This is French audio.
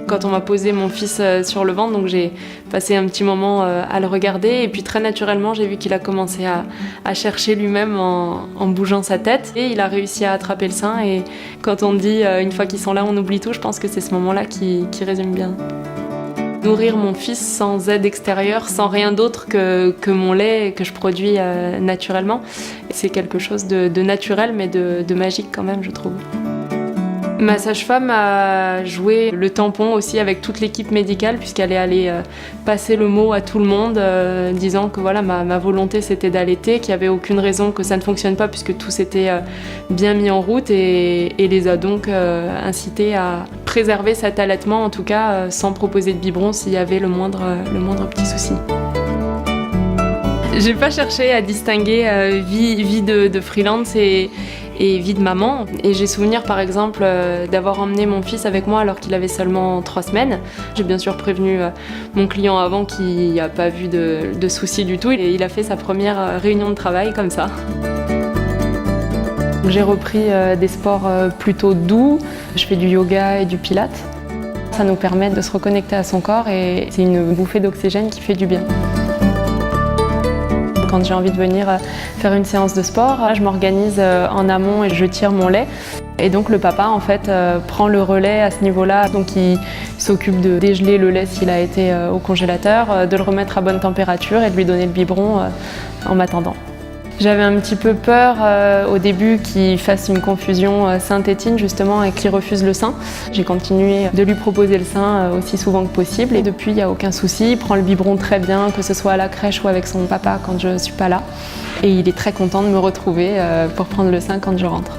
quand on m'a posé mon fils sur le ventre, donc j'ai passé un petit moment à le regarder et puis très naturellement j'ai vu qu'il a commencé à chercher lui-même en bougeant sa tête et il a réussi à attraper le sein. Et quand on dit une fois qu'ils sont là on oublie tout, je pense que c'est ce moment-là qui résume bien. Nourrir mon fils sans aide extérieure, sans rien d'autre que mon lait que je produis naturellement, c'est quelque chose de naturel mais de magique quand même, je trouve. Ma sage-femme a joué le tampon aussi avec toute l'équipe médicale puisqu'elle est allée passer le mot à tout le monde disant que voilà, ma volonté c'était d'allaiter, qu'il n'y avait aucune raison que ça ne fonctionne pas puisque tout s'était bien mis en route et les a donc incités à préserver cet allaitement en tout cas sans proposer de biberon s'il y avait le moindre petit souci. J'ai pas cherché à distinguer vie de freelance et vie de maman. Et j'ai souvenir par exemple d'avoir emmené mon fils avec moi alors qu'il avait seulement 3 semaines. J'ai bien sûr prévenu mon client avant qu'il n'a pas vu de soucis du tout et il a fait sa première réunion de travail comme ça. J'ai repris des sports plutôt doux. Je fais du yoga et du pilates. Ça nous permet de se reconnecter à son corps et c'est une bouffée d'oxygène qui fait du bien. Quand j'ai envie de venir faire une séance de sport, je m'organise en amont et je tire mon lait. Et donc le papa en fait prend le relais à ce niveau-là. Donc il s'occupe de dégeler le lait s'il a été au congélateur, de le remettre à bonne température et de lui donner le biberon en m'attendant. J'avais un petit peu peur au début qu'il fasse une confusion sein-tétine justement et qu'il refuse le sein. J'ai continué de lui proposer le sein aussi souvent que possible et depuis il n'y a aucun souci. Il prend le biberon très bien, que ce soit à la crèche ou avec son papa quand je ne suis pas là. Et il est très content de me retrouver pour prendre le sein quand je rentre.